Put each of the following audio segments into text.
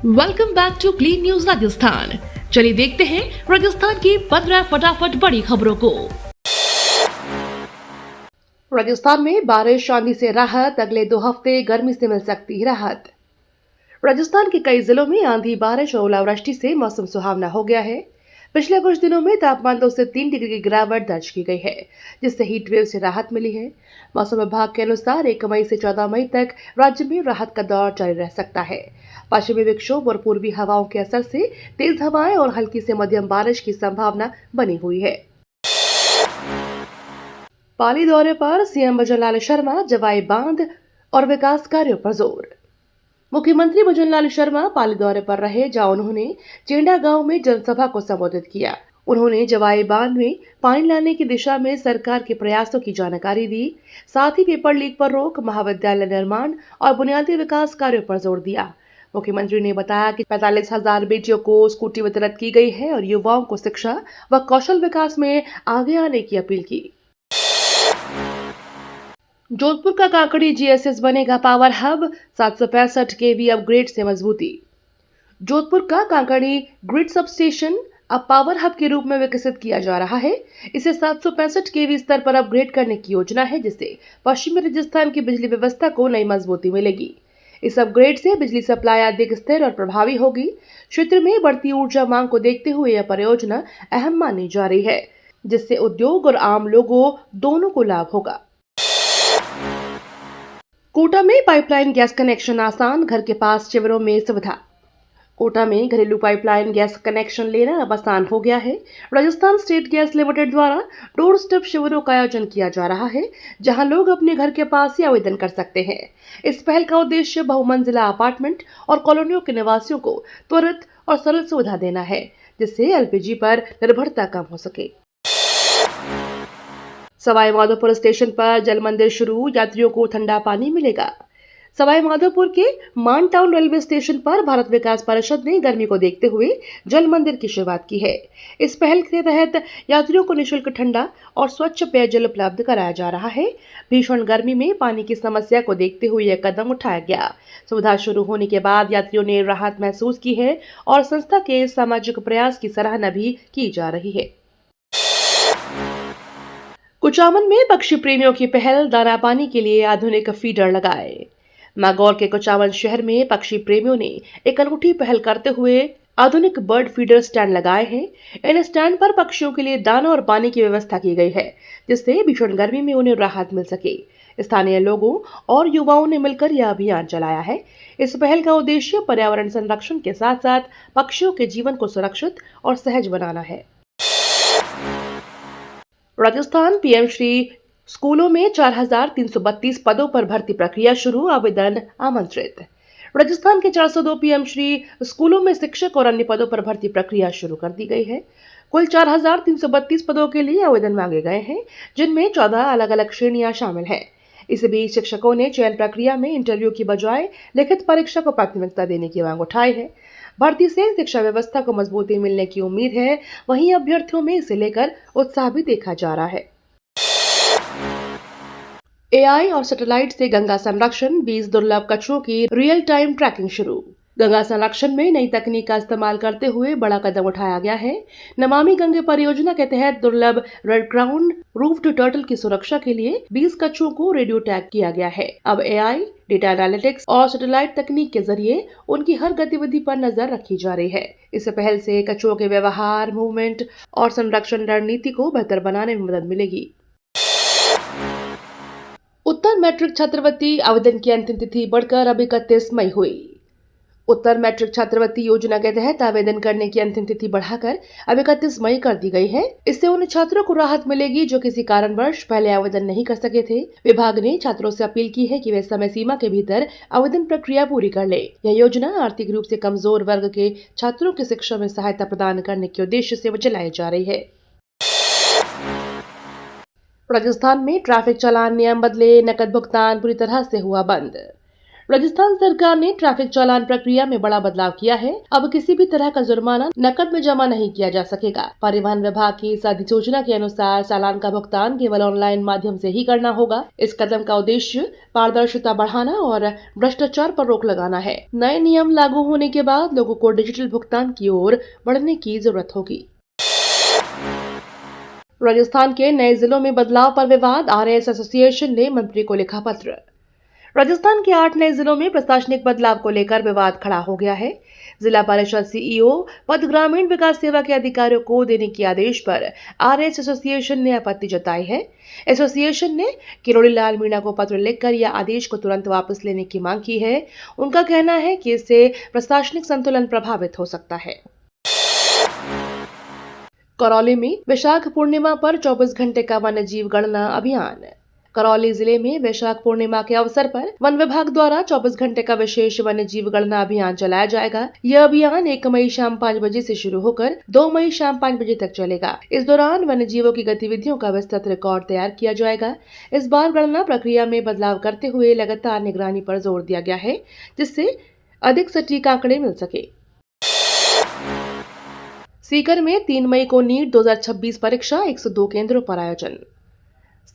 Welcome back to clean news Rajasthan. चलिए देखते हैं राजस्थान की 15 फटाफट बड़ी खबरों को। राजस्थान में बारिश आंधी से राहत, अगले 2 हफ्ते गर्मी से मिल सकती है राहत। राजस्थान के कई जिलों में आंधी, बारिश और ओलावृष्टि से मौसम सुहावना हो गया है। पिछले कुछ दिनों में तापमान 2 से 3 डिग्री की गिरावट दर्ज की गई है, जिससे हीट वेव से राहत मिली है। मौसम विभाग के अनुसार 1 मई से 14 मई तक राज्य में राहत का दौर जारी रह सकता है। पश्चिमी विक्षोभ और पूर्वी हवाओं के असर से तेज हवाएं और हल्की से मध्यम बारिश की संभावना बनी हुई है। पाली दौरे पर सीएम भजनलाल शर्मा, जवाई बांध और विकास कार्यों पर जोर। मुख्यमंत्री भजनलाल शर्मा पाली दौरे पर रहे, जहां उन्होंने चेंडा गांव में जनसभा को संबोधित किया। उन्होंने जवाई बांध में पानी लाने की दिशा में सरकार के प्रयासों की जानकारी दी। साथ ही पेपर लीक पर रोक, महाविद्यालय निर्माण और बुनियादी विकास कार्यों पर जोर दिया। मुख्यमंत्री ने बताया कि 45,000 बेटियों को स्कूटी वितरित की गई है और युवाओं को शिक्षा व कौशल विकास में आगे आने की अपील की। जोधपुर का काकड़ी जीएसएस बनेगा पावर हब, 765 केवी अपग्रेड से मजबूती। जोधपुर का काकड़ी ग्रिड सब स्टेशन अब पावर हब के रूप में विकसित किया जा रहा है। इसे 765 केवी स्तर पर अपग्रेड करने की योजना है, जिससे पश्चिमी राजस्थान की बिजली व्यवस्था को नई मजबूती मिलेगी। इस अपग्रेड से बिजली सप्लाई अधिक स्थिर और प्रभावी होगी। क्षेत्र में बढ़ती ऊर्जा मांग को देखते हुए यह परियोजना अहम मानी जा रही है, जिससे उद्योग और आम लोगों दोनों को लाभ होगा। कोटा में पाइपलाइन गैस कनेक्शन आसान, घर के पास शिविरों में सुविधा। कोटा में घरेलू पाइपलाइन गैस कनेक्शन लेना अब आसान हो गया है। राजस्थान स्टेट गैस लिमिटेड द्वारा डोर स्टेप शिविरों का आयोजन किया जा रहा है, जहां लोग अपने घर के पास ही आवेदन कर सकते हैं। इस पहल का उद्देश्य बहुमंजिला अपार्टमेंट और कॉलोनियों के निवासियों को त्वरित और सरल सुविधा देना है, जिससे एलपीजी पर निर्भरता कम हो सके। सवाई माधोपुर स्टेशन पर जल मंदिर शुरू, यात्रियों को ठंडा पानी मिलेगा। सवाई माधोपुर के मान टाउन रेलवे स्टेशन पर भारत विकास परिषद ने गर्मी को देखते हुए जल मंदिर की शुरुआत की है। इस पहल के तहत यात्रियों को निःशुल्क ठंडा और स्वच्छ पेयजल उपलब्ध कराया जा रहा है। भीषण गर्मी में पानी की समस्या को देखते हुए यह कदम उठाया गया। सुविधा शुरू होने के बाद यात्रियों ने राहत महसूस की है और संस्था के सामाजिक प्रयास की सराहना भी की जा रही है। कुचामन में पक्षी प्रेमियों की पहल, दाना पानी के लिए आधुनिक फीडर लगाए। नागौर के कुचामन शहर में पक्षी प्रेमियों ने एक अनूठी पहल करते हुए आधुनिक बर्ड फीडर स्टैंड लगाए हैं। इन स्टैंड पर पक्षियों के लिए दाना और पानी की व्यवस्था की गई है, जिससे भीषण गर्मी में उन्हें राहत मिल सके। स्थानीय लोगों और युवाओं ने मिलकर यह अभियान चलाया है। इस पहल का उद्देश्य पर्यावरण संरक्षण के साथ साथ पक्षियों के जीवन को सुरक्षित और सहज बनाना है। राजस्थान पीएम श्री स्कूलों में 4,332 पदों पर भर्ती प्रक्रिया शुरू, आवेदन आमंत्रित। राजस्थान के 402 पीएम श्री स्कूलों में शिक्षक और अन्य पदों पर भर्ती प्रक्रिया शुरू कर दी गई है। कुल 4,332 पदों के लिए आवेदन मांगे गए हैं, जिनमें 14 अलग अलग श्रेणियां शामिल हैं। इस बीच शिक्षकों ने चयन प्रक्रिया में इंटरव्यू की बजाय लिखित परीक्षा को प्राथमिकता देने की मांग उठाई है। भर्ती से शिक्षा व्यवस्था को मजबूती मिलने की उम्मीद है, वहीं अभ्यर्थियों में इसे लेकर उत्साह भी देखा जा रहा है। एआई और सैटेलाइट से गंगा संरक्षण, 20 दुर्लभ कछुओं की रियल टाइम ट्रैकिंग शुरू। गंगा संरक्षण में नई तकनीक का इस्तेमाल करते हुए बड़ा कदम उठाया गया है। नमामि गंगे परियोजना के तहत दुर्लभ रेड क्राउन रूफ्ड टर्टल की सुरक्षा के लिए 20 कछुओं को रेडियो टैग किया गया है। अब एआई, डेटा एनालिटिक्स और सैटेलाइट तकनीक के जरिए उनकी हर गतिविधि पर नजर रखी जा रही है। इस पहल से कछुओं के व्यवहार, मूवमेंट और संरक्षण रणनीति को बेहतर बनाने में मदद मिलेगी। उत्तर मैट्रिक छात्रवृत्ति आवेदन की अंतिम तिथि बढ़कर अब 31 मई हुई। उत्तर मैट्रिक छात्रवृत्ति योजना के तहत आवेदन करने की अंतिम तिथि बढ़ाकर अब 31 मई कर दी गई है। इससे उन छात्रों को राहत मिलेगी जो किसी कारणवश पहले आवेदन नहीं कर सके थे। विभाग ने छात्रों से अपील की है कि वे समय सीमा के भीतर आवेदन प्रक्रिया पूरी कर ले। यह योजना आर्थिक रूप से कमजोर वर्ग के छात्रों की शिक्षा में सहायता प्रदान करने के उद्देश्य से चलाई जा रही है। राजस्थान में ट्रैफिक चालान नियम बदले, नकद भुगतान पूरी तरह से हुआ बंद। राजस्थान सरकार ने ट्रैफिक चालान प्रक्रिया में बड़ा बदलाव किया है। अब किसी भी तरह का जुर्माना नकद में जमा नहीं किया जा सकेगा। परिवहन विभाग की इस अधिसूचना के अनुसार चालान का भुगतान केवल ऑनलाइन माध्यम से ही करना होगा। इस कदम का उद्देश्य पारदर्शिता बढ़ाना और भ्रष्टाचार पर रोक लगाना है। नए नियम लागू होने के बाद लोगों को डिजिटल भुगतान की ओर बढ़ने की जरूरत होगी। राजस्थान के नए जिलों में बदलाव पर विवाद, आरएएस एसोसिएशन ने मंत्री को लिखा पत्र। राजस्थान के 8 नए जिलों में प्रशासनिक बदलाव को लेकर विवाद खड़ा हो गया है। जिला परिषद सीईओ पद ग्रामीण विकास सेवा के अधिकारियों को देने के आदेश पर आरएएस एसोसिएशन ने आपत्ति जताई है। एसोसिएशन ने किरोड़ी लाल मीणा को पत्र लिखकर यह आदेश को तुरंत वापस लेने की मांग की है। उनका कहना है कि इससे प्रशासनिक संतुलन प्रभावित हो सकता है। करौली में वैशाख पूर्णिमा पर 24 घंटे का वन्य जीव गणना अभियान। करौली जिले में वैशाख पूर्णिमा के अवसर पर वन विभाग द्वारा 24 घंटे का विशेष वन्य जीव गणना अभियान चलाया जाएगा। यह अभियान 1 मई शाम 5 बजे से शुरू होकर 2 मई शाम 5 बजे तक चलेगा। इस दौरान वन्य जीवों की गतिविधियों का विस्तृत रिकॉर्ड तैयार किया जाएगा। इस बार गणना प्रक्रिया में बदलाव करते हुए लगातार निगरानी पर जोर दिया गया है, जिससे अधिक सटीक आंकड़े मिल सके। सीकर में 3 मई को नीट 2026 परीक्षा 102 केंद्रों पर आयोजन।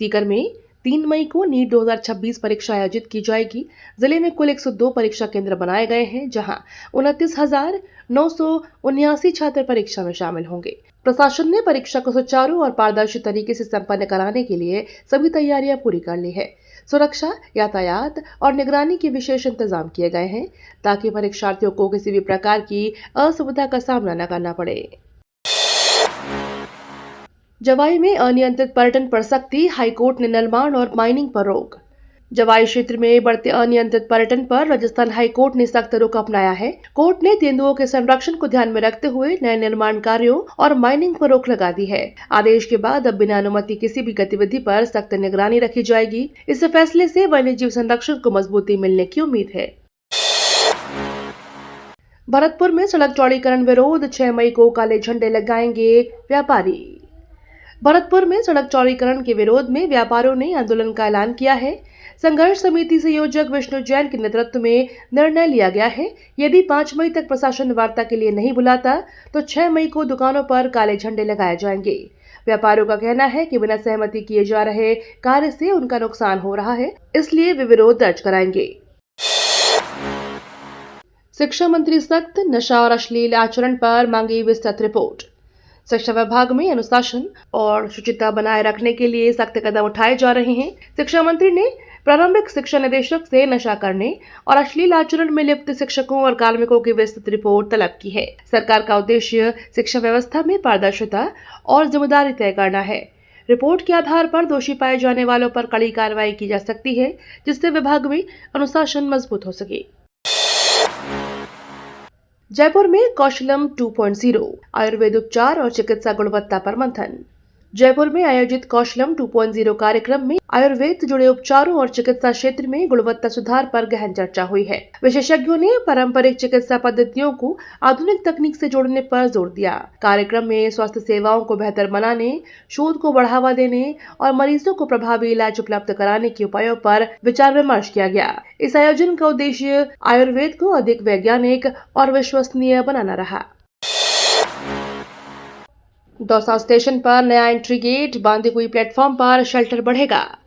सीकर में 3 मई को नीट 2026 परीक्षा आयोजित की जाएगी। जिले में कुल 102 परीक्षा केंद्र बनाए गए हैं, जहां 29,979 छात्र परीक्षा में शामिल होंगे। प्रशासन ने परीक्षा को सुचारू और पारदर्शी तरीके से संपन्न कराने के लिए सभी तैयारियां पूरी कर ली है। सुरक्षा, यातायात और निगरानी के विशेष इंतजाम किए गए हैं, ताकि परीक्षार्थियों को किसी भी प्रकार की असुविधा का सामना न करना पड़े। जवाई में अनियंत्रित पर्यटन पर सख्ती, हाईकोर्ट ने निर्माण और माइनिंग पर रोक। जवाई क्षेत्र में बढ़ते अनियंत्रित पर्यटन पर राजस्थान हाईकोर्ट ने सख्त रुख अपनाया है। कोर्ट ने तेंदुओं के संरक्षण को ध्यान में रखते हुए नए निर्माण कार्यों और माइनिंग पर रोक लगा दी है। आदेश के बाद अब बिना अनुमति किसी भी गतिविधि पर सख्त निगरानी रखी जाएगी। इस फैसले से वन्य जीव संरक्षण को मजबूती मिलने की उम्मीद है। भरतपुर में सड़क चौड़ीकरण विरोध, 6 मई को काले झंडे लगाएंगे व्यापारी। भरतपुर में सड़क चौड़ीकरण के विरोध में व्यापारियों ने आंदोलन का ऐलान किया है। संघर्ष समिति संयोजक विष्णु जैन के नेतृत्व में निर्णय लिया गया है। यदि 5 मई तक प्रशासन वार्ता के लिए नहीं बुलाता तो 6 मई को दुकानों पर काले झंडे लगाए जाएंगे। व्यापारियों का कहना है कि बिना सहमति किए जा रहे कार्य से उनका नुकसान हो रहा है, इसलिए वे विरोध दर्ज कराएंगे। शिक्षा मंत्री सख्त, नशा और अश्लील आचरण पर मांगी विस्तृत रिपोर्ट। शिक्षा विभाग में अनुशासन और शुचिता बनाए रखने के लिए सख्त कदम उठाए जा रहे हैं। शिक्षा मंत्री ने प्रारंभिक शिक्षा निदेशक से नशा करने और अश्लील आचरण में लिप्त शिक्षकों और कार्मिकों की विस्तृत रिपोर्ट तलब की है। सरकार का उद्देश्य शिक्षा व्यवस्था में पारदर्शिता और जिम्मेदारी तय करना है। रिपोर्ट के आधार पर दोषी पाए जाने वालों पर कड़ी कार्रवाई की जा सकती है, जिससे विभाग में अनुशासन मजबूत हो सके। जयपुर में कौशलम 2.0 आयुर्वेद उपचार और चिकित्सा गुणवत्ता पर मंथन। जयपुर में आयोजित कौशलम 2.0 कार्यक्रम में आयुर्वेद से जुड़े उपचारों और चिकित्सा क्षेत्र में गुणवत्ता सुधार पर गहन चर्चा हुई है। विशेषज्ञों ने पारंपरिक चिकित्सा पद्धतियों को आधुनिक तकनीक से जोड़ने पर जोर दिया। कार्यक्रम में स्वास्थ्य सेवाओं को बेहतर बनाने, शोध को बढ़ावा देने और मरीजों को प्रभावी इलाज उपलब्ध कराने के उपायों पर विचार विमर्श किया गया। इस आयोजन का उद्देश्य आयुर्वेद को अधिक वैज्ञानिक और विश्वसनीय बनाना रहा। दौसा स्टेशन पर नया एंट्री गेट, बांदीकुई प्लेटफॉर्म पर शेल्टर बढ़ेगा।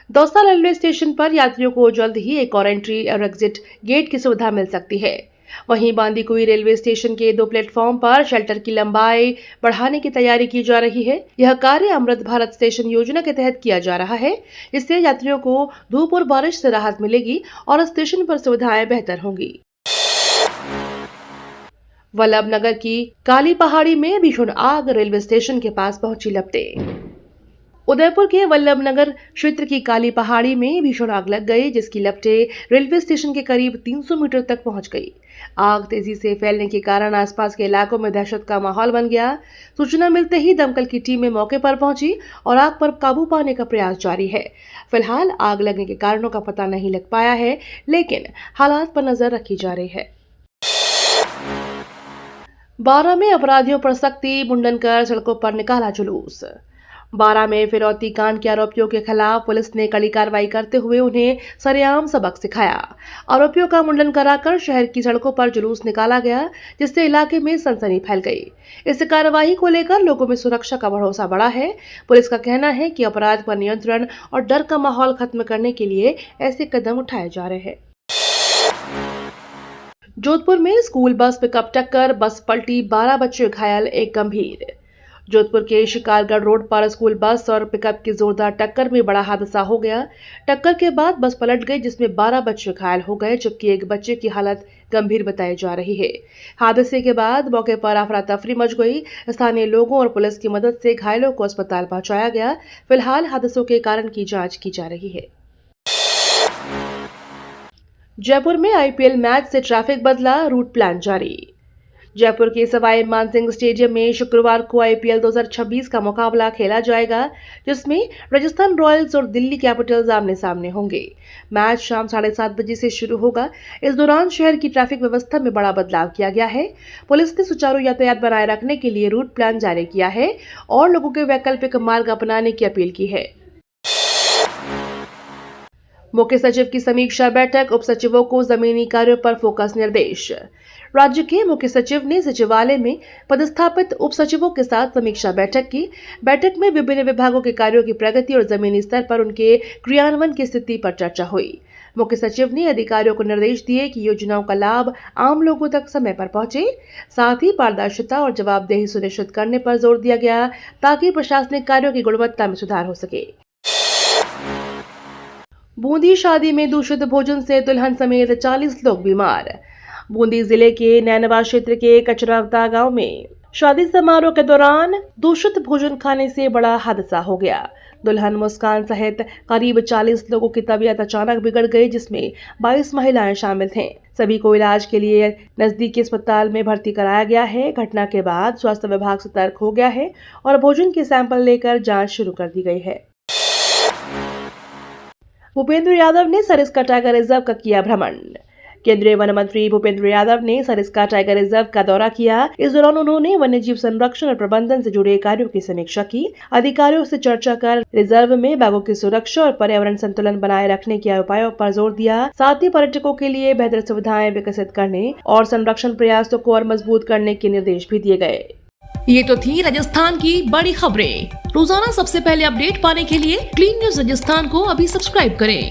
दौसा रेलवे स्टेशन पर यात्रियों को जल्द ही एक और एंट्री और एग्जिट गेट की सुविधा मिल सकती है। वहीं बांदीकुई रेलवे स्टेशन के 2 प्लेटफॉर्म पर शेल्टर की लंबाई बढ़ाने की तैयारी की जा रही है। यह कार्य अमृत भारत स्टेशन योजना के तहत किया जा रहा है, जिससे यात्रियों को धूप और बारिश से राहत मिलेगी और स्टेशन पर सुविधाएं बेहतर होंगी। वल्लभनगर की काली पहाड़ी में भीषण आग, रेलवे स्टेशन के पास पहुंची लपटे। उदयपुर के वल्लभनगर क्षेत्र की काली पहाड़ी में भीषण आग लग गई, जिसकी लपटे रेलवे स्टेशन के करीब 300 मीटर तक पहुंच गई। आग तेजी से फैलने के कारण आसपास के इलाकों में दहशत का माहौल बन गया। सूचना मिलते ही दमकल की टीमें मौके पर पहुंची और आग पर काबू पाने का प्रयास जारी है। फिलहाल आग लगने के कारणों का पता नहीं लग पाया है, लेकिन हालात पर नजर रखी जा रही है। 12 में अपराधियों पर सख्ती, मुंडन कर सड़कों पर निकाला जुलूस। बारां में फिरौती कांड के आरोपियों के खिलाफ पुलिस ने कड़ी कार्रवाई करते हुए उन्हें सरेआम सबक सिखाया। आरोपियों का मुंडन कराकर शहर की सड़कों पर जुलूस निकाला गया, जिससे इलाके में सनसनी फैल गई। इस कार्रवाई को लेकर लोगों में सुरक्षा का भरोसा बढ़ा है। पुलिस का कहना है कि अपराध पर नियंत्रण और डर का माहौल खत्म करने के लिए ऐसे कदम उठाए जा रहे हैं। जोधपुर में स्कूल बस पिकअप टक्कर, बस पलटी, 12 बच्चे घायल, एक गंभीर। जोधपुर के शिकारगढ़ रोड पर स्कूल बस और पिकअप की जोरदार टक्कर में बड़ा हादसा हो गया। टक्कर के बाद बस पलट गई, जिसमें 12 बच्चे घायल हो गए, जबकि एक बच्चे की हालत गंभीर बताई जा रही है। हादसे के बाद मौके पर अफरा तफरी मच गई। स्थानीय लोगों और पुलिस की मदद से घायलों को अस्पताल पहुंचाया गया। फिलहाल हादसों के कारण की जांच की जा रही है। जयपुर में आईपीएल मैच से ट्रैफिक बदला, रूट प्लान जारी। जयपुर के सवाई मानसिंह स्टेडियम में शुक्रवार को आईपीएल 2026 का मुकाबला खेला जाएगा, जिसमें राजस्थान रॉयल्स और दिल्ली कैपिटल्स आमने सामने होंगे। मैच शाम 7:30 बजे से शुरू होगा। इस दौरान शहर की ट्रैफिक व्यवस्था में बड़ा बदलाव किया गया है। पुलिस ने सुचारू यातायात बनाए रखने के लिए रूट प्लान जारी किया है और लोगों के वैकल्पिक मार्ग अपनाने की अपील की है। मुख्य सचिव की समीक्षा बैठक, उप सचिवों को जमीनी कार्यों पर फोकस निर्देश। राज्य के मुख्य सचिव ने सचिवालय में पदस्थापित उप सचिवों के साथ समीक्षा बैठक की। बैठक में विभिन्न विभागों के कार्यों की प्रगति और जमीनी स्तर पर उनके क्रियान्वयन की स्थिति पर चर्चा हुई। मुख्य सचिव ने अधिकारियों को निर्देश दिए कि योजनाओं का लाभ आम लोगों तक समय पर पहुंचे। साथ ही पारदर्शिता और जवाबदेही सुनिश्चित करने पर जोर दिया गया, ताकि प्रशासनिक कार्यों की गुणवत्ता में सुधार हो सके। बूंदी शादी में दूषित भोजन से दुल्हन समेत 40 लोग बीमार। बूंदी जिले के नैनवा क्षेत्र के कचरावता गांव में शादी समारोह के दौरान दूषित भोजन खाने से बड़ा हादसा हो गया। दुल्हन मुस्कान सहित करीब 40 लोगों की तबीयत अचानक बिगड़ गई, जिसमें 22 महिलाएं शामिल थीं। सभी को इलाज के लिए नजदीकी अस्पताल में भर्ती कराया गया है। घटना के बाद स्वास्थ्य विभाग सतर्क हो गया है और भोजन के सैंपल लेकर जांच शुरू कर दी गई है। भूपेंद्र यादव ने सरिस्का टाइगर रिजर्व का किया भ्रमण। केंद्रीय वन मंत्री भूपेंद्र यादव ने सरिस्का टाइगर रिजर्व का दौरा किया। इस दौरान उन्होंने वन्यजीव संरक्षण और प्रबंधन से जुड़े कार्यों की समीक्षा की। अधिकारियों से चर्चा कर रिजर्व में बाघों की सुरक्षा और पर्यावरण संतुलन बनाए रखने के उपायों पर जोर दिया। साथ ही पर्यटकों के लिए बेहतर सुविधाएं विकसित करने और संरक्षण प्रयासों को और मजबूत करने के निर्देश भी दिए गए। ये तो थी राजस्थान की बड़ी खबरें। रोजाना सबसे पहले अपडेट पाने के लिए क्लीन न्यूज राजस्थान को अभी सब्सक्राइब करें।